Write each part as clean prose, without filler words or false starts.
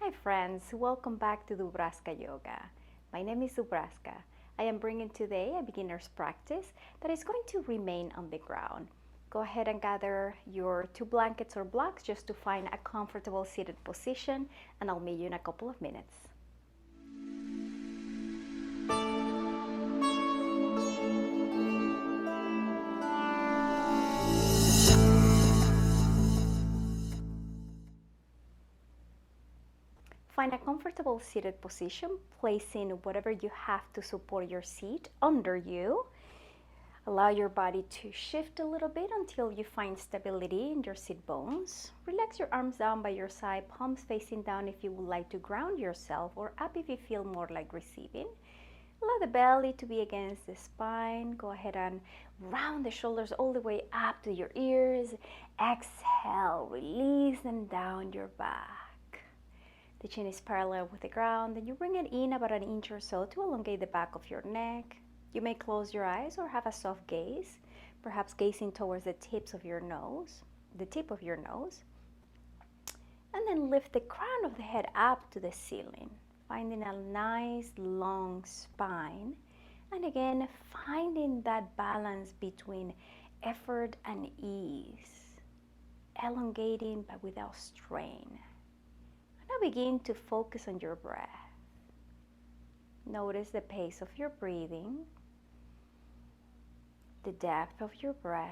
Hi friends, welcome back to Dubraskha Yoga. My name is Dubraskha. I am bringing today a beginner's practice that is going to remain on the ground. Go ahead and gather your 2 blankets or blocks just to find a comfortable seated position, and I'll meet you in a couple of minutes. Find a comfortable seated position, placing whatever you have to support your seat under you. Allow your body to shift a little bit until you find stability in your sit bones. Relax your arms down by your side, palms facing down if you would like to ground yourself, or up if you feel more like receiving. Allow the belly to be against the spine. Go ahead and round the shoulders all the way up to your ears. Exhale, release them down your back. The chin is parallel with the ground. Then you bring it in about an inch or so to elongate the back of your neck. You may close your eyes or have a soft gaze, perhaps gazing towards the tip of your nose. And then lift the crown of the head up to the ceiling, finding a nice long spine. And again, finding that balance between effort and ease, elongating but without strain. Now begin to focus on your breath. Notice the pace of your breathing, the depth of your breath.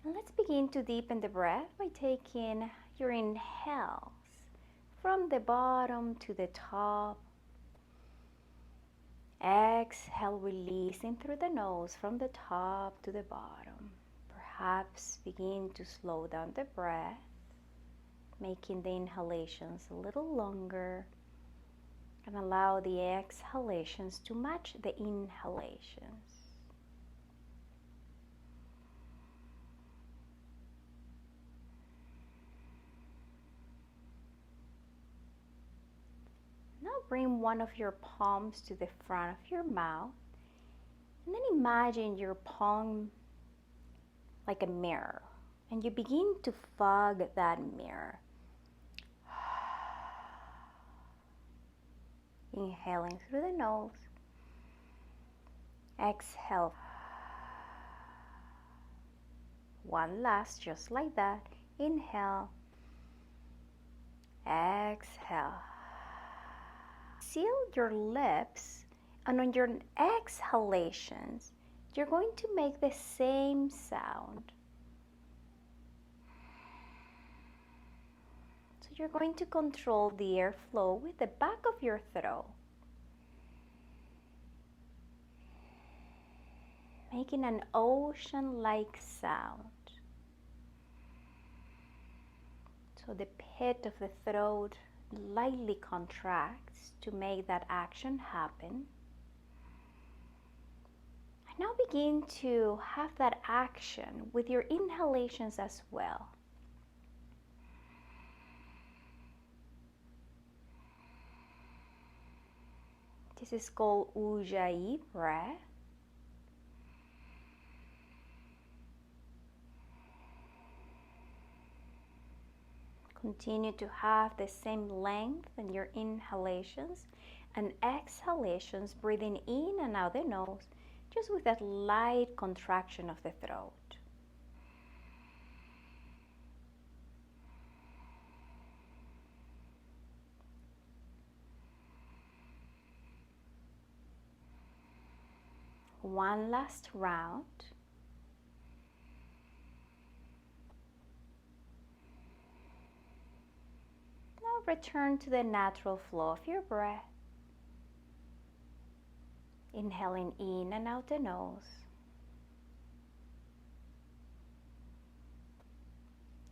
And let's begin to deepen the breath by taking your inhales from the bottom to the top. Exhale, releasing through the nose from the top to the bottom. Perhaps begin to slow down the breath, making the inhalations a little longer, and allow the exhalations to match the inhalations. Now bring one of your palms to the front of your mouth, and then imagine your palm like a mirror, and you begin to fog that mirror. Inhaling through the nose. Exhale. One last, just like that. Inhale. Exhale. Seal your lips, and on your exhalations, you're going to make the same sound. So you're going to control the airflow with the back of your throat, making an ocean-like sound. So the pit of the throat lightly contracts to make that action happen. Now begin to have that action with your inhalations as well. This is called Ujjayi breath. Continue to have the same length in your inhalations and exhalations, breathing in and out the nose, just with that light contraction of the throat. One last round. Now return to the natural flow of your breath. Inhaling in and out the nose.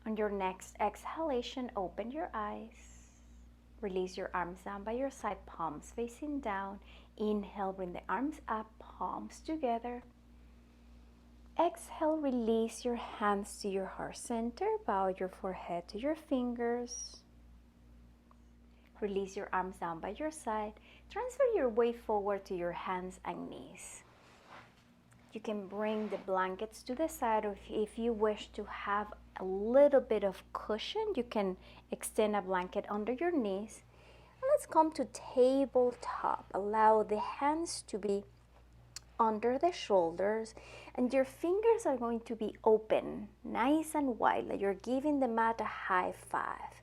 On your next exhalation, open your eyes. Release your arms down by your side, palms facing down. Inhale, bring the arms up, palms together. Exhale, release your hands to your heart center. Bow your forehead to your fingers. Release your arms down by your side. Transfer your weight forward to your hands and knees. You can bring the blankets to the side, or if you wish to have a little bit of cushion, you can extend a blanket under your knees. And let's come to tabletop. Allow the hands to be under the shoulders, and your fingers are going to be open, nice and wide, like you're giving the mat a high five.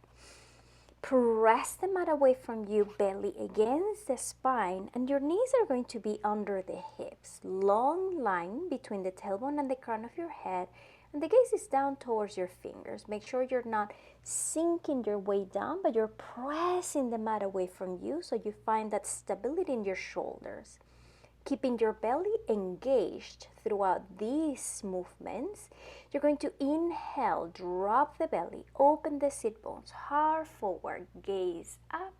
Press the mat away from you, belly against the spine, and your knees are going to be under the hips. Long line between the tailbone and the crown of your head, and the gaze is down towards your fingers. Make sure you're not sinking your way down, but you're pressing the mat away from you so you find that stability in your shoulders. Keeping your belly engaged throughout these movements, you're going to inhale, drop the belly, open the sit bones, heart forward, gaze up.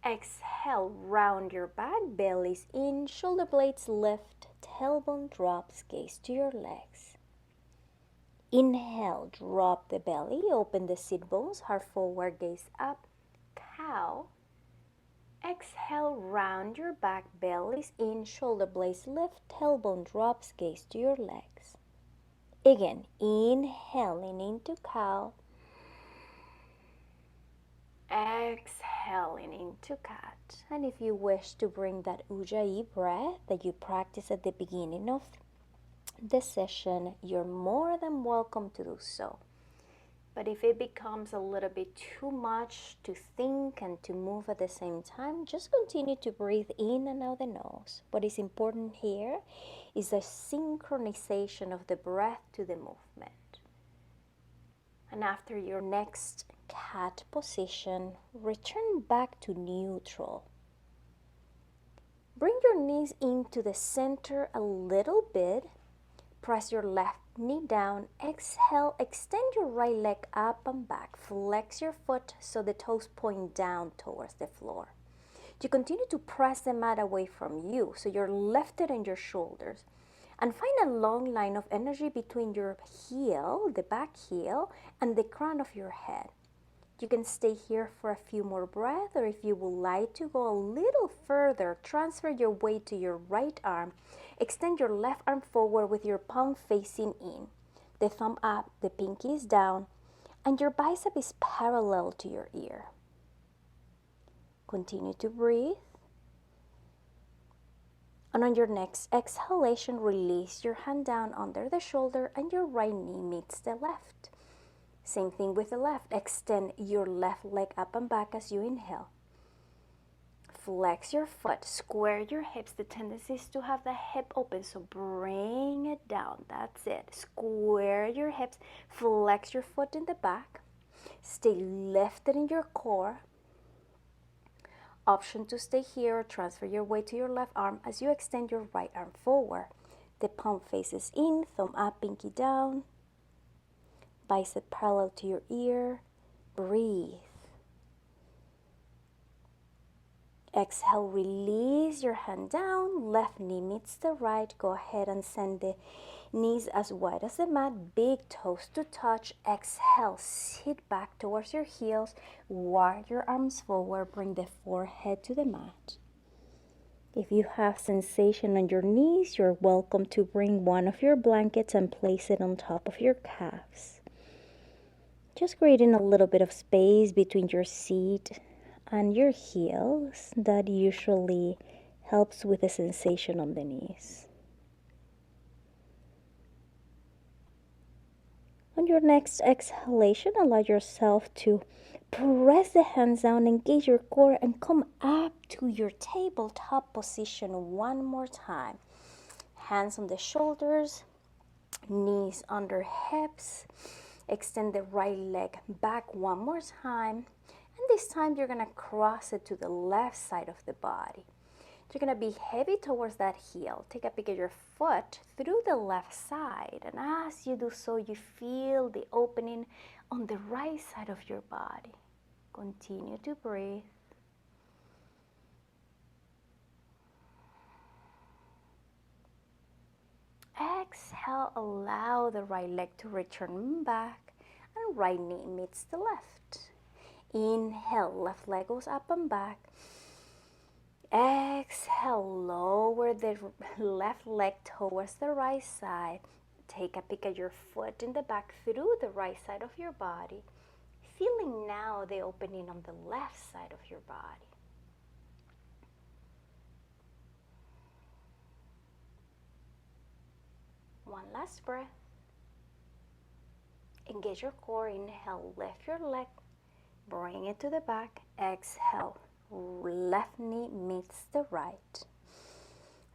Exhale, round your back, belly's in, shoulder blades lift, tailbone drops, gaze to your legs. Inhale, drop the belly, open the sit bones, heart forward, gaze up, cow. Exhale, round your back, belly's in, shoulder blades lift, tailbone drops, gaze to your legs. Again, inhaling into cow. Exhaling into cat. And if you wish to bring that Ujjayi breath that you practice at the beginning of the session, you're more than welcome to do so. But if it becomes a little bit too much to think and to move at the same time, just continue to breathe in and out the nose. What is important here is the synchronization of the breath to the movement. And after your next cat position, return back to neutral. Bring your knees into the center a little bit. Press your left knee down. Exhale, extend your right leg up and back. Flex your foot so the toes point down towards the floor. You continue to press the mat away from you so you're lifted in your shoulders. And find a long line of energy between your heel, the back heel, and the crown of your head. You can stay here for a few more breaths, or if you would like to go a little further, transfer your weight to your right arm. Extend your left arm forward with your palm facing in. The thumb up, the pinky is down, and your bicep is parallel to your ear. Continue to breathe. And on your next exhalation, release your hand down under the shoulder and your right knee meets the left. Same thing with the left. Extend your left leg up and back as you inhale. Flex your foot, square your hips. The tendency is to have the hip open, so bring it down. That's it. Square your hips, flex your foot in the back. Stay lifted in your core. Option to stay here or transfer your weight to your left arm as you extend your right arm forward. The palm faces in, thumb up, pinky down. Bicep parallel to your ear. Breathe. Exhale, release your hand down. Left knee meets the right. Go ahead and send the knees as wide as the mat. Big toes to touch. Exhale, sit back towards your heels. Walk your arms forward. Bring the forehead to the mat. If you have sensation on your knees, you're welcome to bring one of your blankets and place it on top of your calves. Just creating a little bit of space between your seat and your heels. That usually helps with the sensation on the knees. On your next exhalation, allow yourself to press the hands down, engage your core, and come up to your tabletop position one more time. Hands on the shoulders, knees under hips. Extend the right leg back one more time. And this time you're going to cross it to the left side of the body. You're going to be heavy towards that heel. Take a peek at your foot through the left side. And as you do so, you feel the opening on the right side of your body. Continue to breathe. Exhale, allow the right leg to return back and right knee meets the left. Inhale, left leg goes up and back. Exhale, lower the left leg towards the right side. Take a peek at your foot in the back through the right side of your body. Feeling now the opening on the left side of your body. One last breath. Engage your core. Inhale, lift your leg. Bring it to the back. Exhale, left knee meets the right.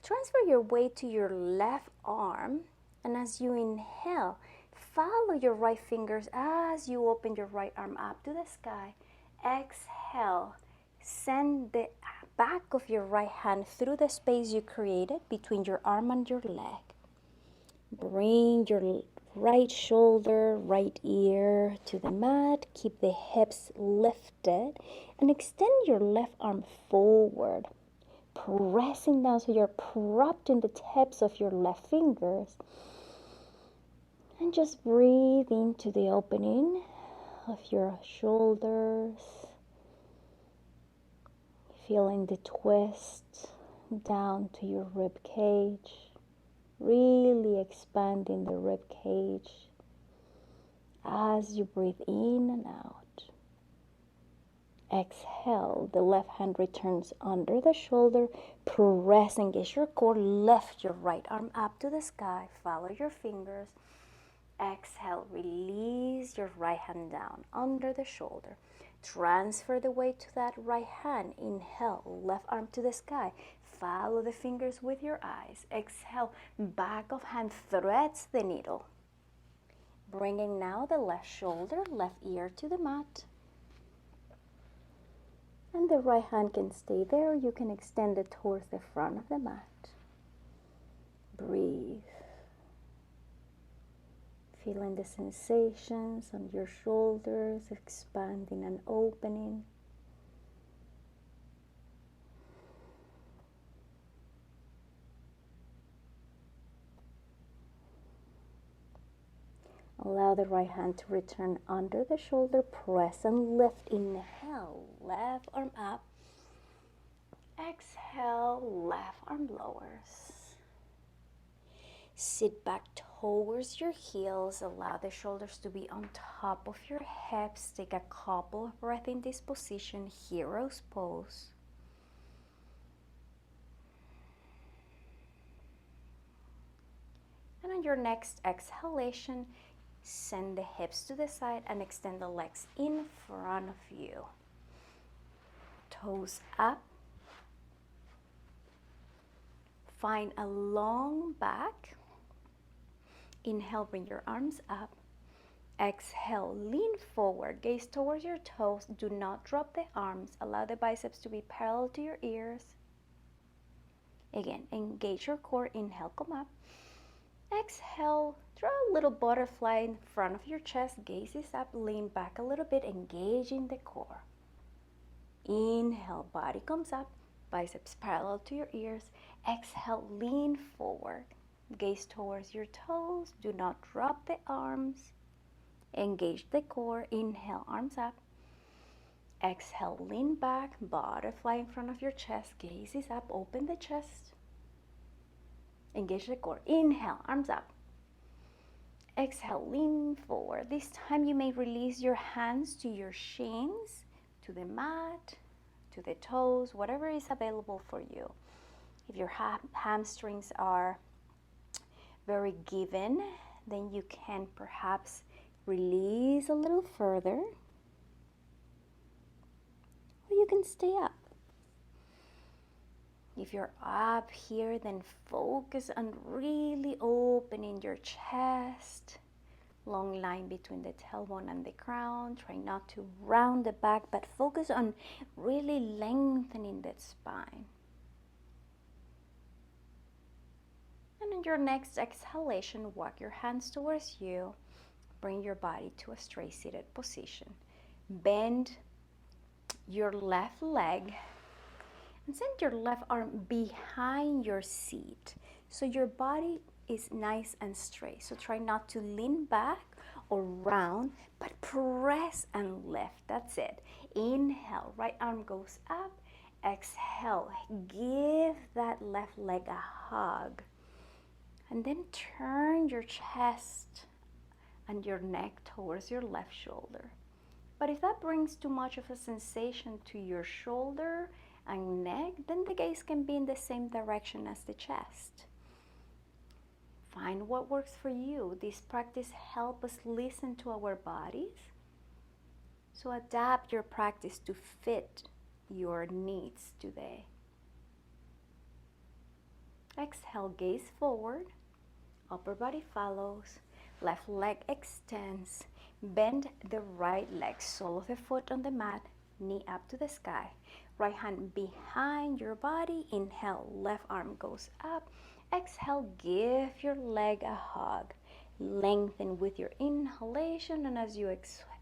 Transfer your weight to your left arm. And as you inhale, follow your right fingers as you open your right arm up to the sky. Exhale, send the back of your right hand through the space you created between your arm and your leg. Bring your right shoulder, right ear to the mat. Keep the hips lifted and extend your left arm forward, pressing down so you're propped in the tips of your left fingers. And just breathe into the opening of your shoulders, feeling the twist down to your rib cage. Really expanding the rib cage as you breathe in and out. Exhale, the left hand returns under the shoulder. Press, engage your core. Lift your right arm up to the sky. Follow your fingers. Exhale, release your right hand down under the shoulder. Transfer the weight to that right hand. Inhale, left arm to the sky. Follow the fingers with your eyes. Exhale, back of hand threads the needle. Bringing now the left shoulder, left ear to the mat. And the right hand can stay there. You can extend it towards the front of the mat. Breathe. Feeling the sensations on your shoulders, expanding and opening. Allow the right hand to return under the shoulder. Press and lift. Inhale, left arm up. Exhale, left arm lowers. Sit back towards your heels. Allow the shoulders to be on top of your hips. Take a couple of breaths in this position, hero's pose. And on your next exhalation, send the hips to the side and extend the legs in front of you. Toes up. Find a long back. Inhale, bring your arms up. Exhale, lean forward, gaze towards your toes. Do not drop the arms. Allow the biceps to be parallel to your ears. Again, engage your core. Inhale, come up. Exhale, draw a little butterfly in front of your chest. Gaze is up, lean back a little bit, engaging the core. Inhale, body comes up, biceps parallel to your ears. Exhale, lean forward. Gaze towards your toes. Do not drop the arms. Engage the core. Inhale, arms up. Exhale, lean back, butterfly in front of your chest. Gaze is up, open the chest. Engage the core. Inhale, arms up. Exhale, lean forward. This time you may release your hands to your shins, to the mat, to the toes, whatever is available for you. If your hamstrings are very given, then you can perhaps release a little further, or you can stay up. If you're up here, then focus on really opening your chest. Long line between the tailbone and the crown. Try not to round the back, but focus on really lengthening that spine. And on your next exhalation, walk your hands towards you. Bring your body to a straight seated position. Bend your left leg and send your left arm behind your seat so your body is nice and straight. So try not to lean back or round, but press and lift. That's it. Inhale, right arm goes up. Exhale, give that left leg a hug. And then turn your chest and your neck towards your left shoulder. But if that brings too much of a sensation to your shoulder and neck, then the gaze can be in the same direction as the chest. Find what works for you. This practice helps us listen to our bodies. So adapt your practice to fit your needs today. Exhale, gaze forward. Upper body follows. Left leg extends. Bend the right leg, sole of the foot on the mat, knee up to the sky. Right hand behind your body. Inhale, left arm goes up. Exhale, give your leg a hug. Lengthen with your inhalation, and as you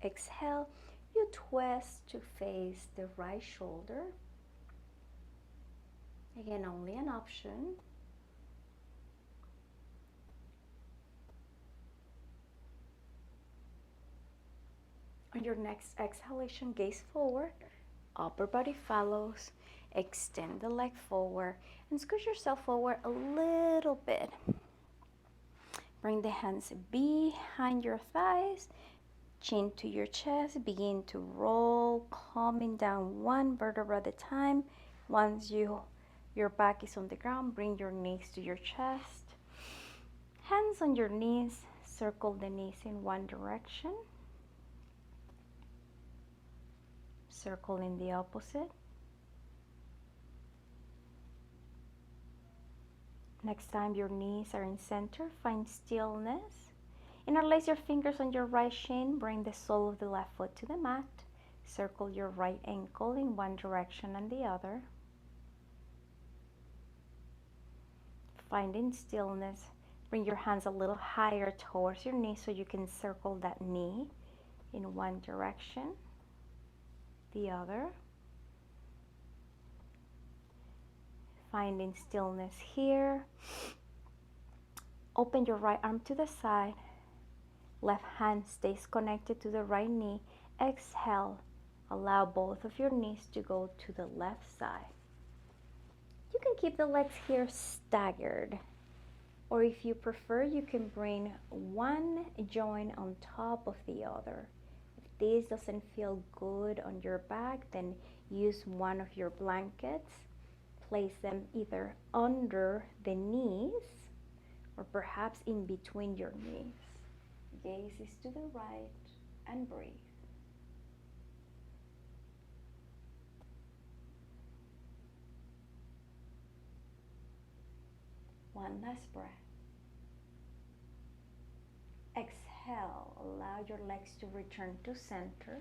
exhale, you twist to face the right shoulder. Again, only an option. On your next exhalation, gaze forward. Upper body follows. Extend the leg forward and squish yourself forward a little bit. Bring the hands behind your thighs, chin to your chest. Begin to roll, calming down one vertebra at a time. Once your back is on the ground, bring your knees to your chest. Hands on your knees, circle the knees in one direction. Circle in the opposite. Next time your knees are in center, find stillness. Interlace your fingers on your right shin. Bring the sole of the left foot to the mat. Circle your right ankle in one direction and the other. Finding stillness. Bring your hands a little higher towards your knee so you can circle that knee in one direction, the other. Finding stillness here. Open your right arm to the side. Left hand stays connected to the right knee. Exhale. Allow both of your knees to go to the left side. You can keep the legs here staggered. Or if you prefer, you can bring one joint on top of the other. If this doesn't feel good on your back, then use one of your blankets. Place them either under the knees or perhaps in between your knees. Gaze is to the right and breathe. One last breath. Exhale, allow your legs to return to center.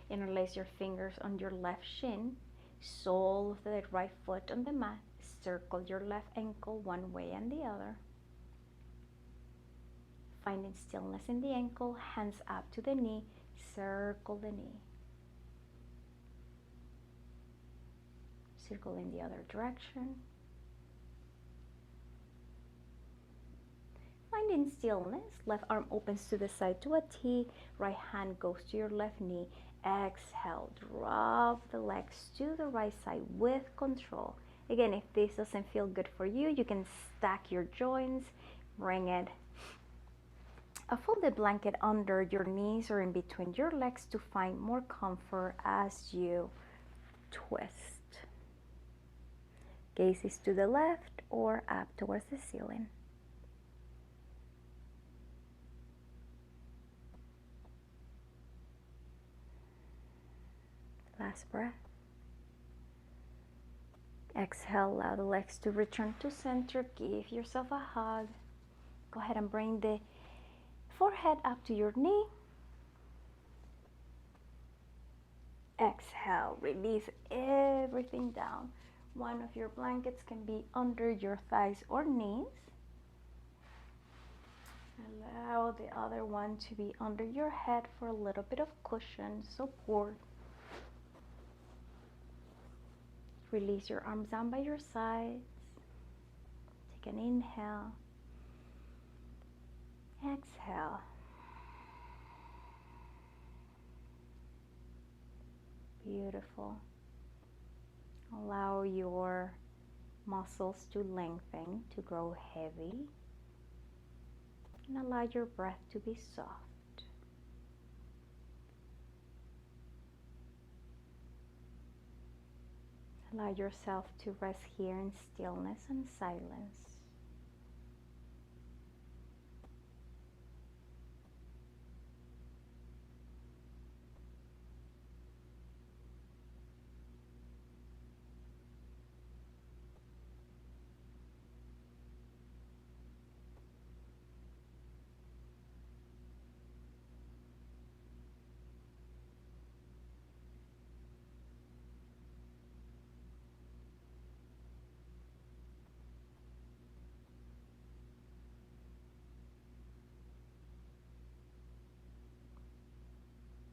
Interlace your fingers on your left shin. Sole of the right foot on the mat. Circle your left ankle one way and the other. Finding stillness in the ankle, hands up to the knee. Circle the knee. Circle in the other direction. Finding stillness, left arm opens to the side to a T. Right hand goes to your left knee. Exhale, drop the legs to the right side with control. Again, if this doesn't feel good for you, you can stack your joints, bring it a folded blanket under your knees or in between your legs to find more comfort as you twist. Gaze is to the left or up towards the ceiling. Last breath. Exhale, allow the legs to return to center. Give yourself a hug. Go ahead and bring the forehead up to your knee. Exhale, release everything down. One of your blankets can be under your thighs or knees. Allow the other one to be under your head for a little bit of cushion, support. Release your arms down by your sides. Take an inhale. Exhale. Beautiful. Allow your muscles to lengthen, to grow heavy, and allow your breath to be soft. Allow yourself to rest here in stillness and silence.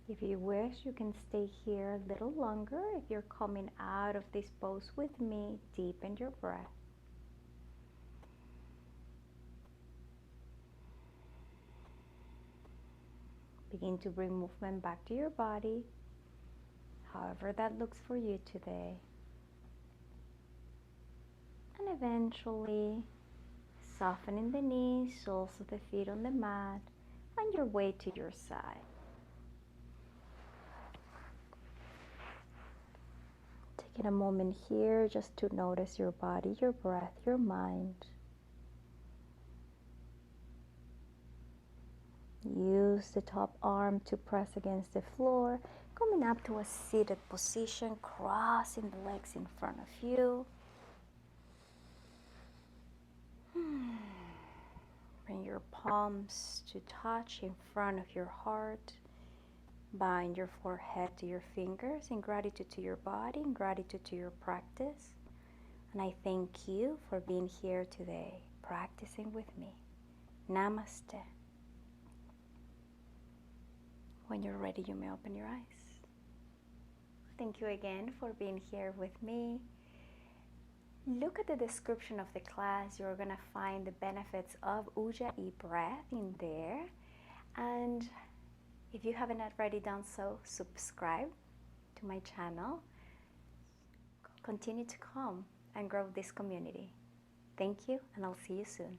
If you wish, you can stay here a little longer. If you're coming out of this pose with me, deepen your breath. Begin to bring movement back to your body, however that looks for you today. And eventually, softening the knees, soles of the feet on the mat, find your way to your side. Taking a moment here just to notice your body, your breath, your mind. Use the top arm to press against the floor, coming up to a seated position, crossing the legs in front of you. Bring your palms to touch in front of your heart. Bind your forehead to your fingers in gratitude to your body, in gratitude to your practice. And I thank you for being here today, practicing with me. Namaste. When you're ready, you may open your eyes. Thank you again for being here with me. Look at the description of the class. You're going to find the benefits of Ujjayi breath in there. And if you haven't already done so, subscribe to my channel. Continue to come and grow this community. Thank you, and I'll see you soon.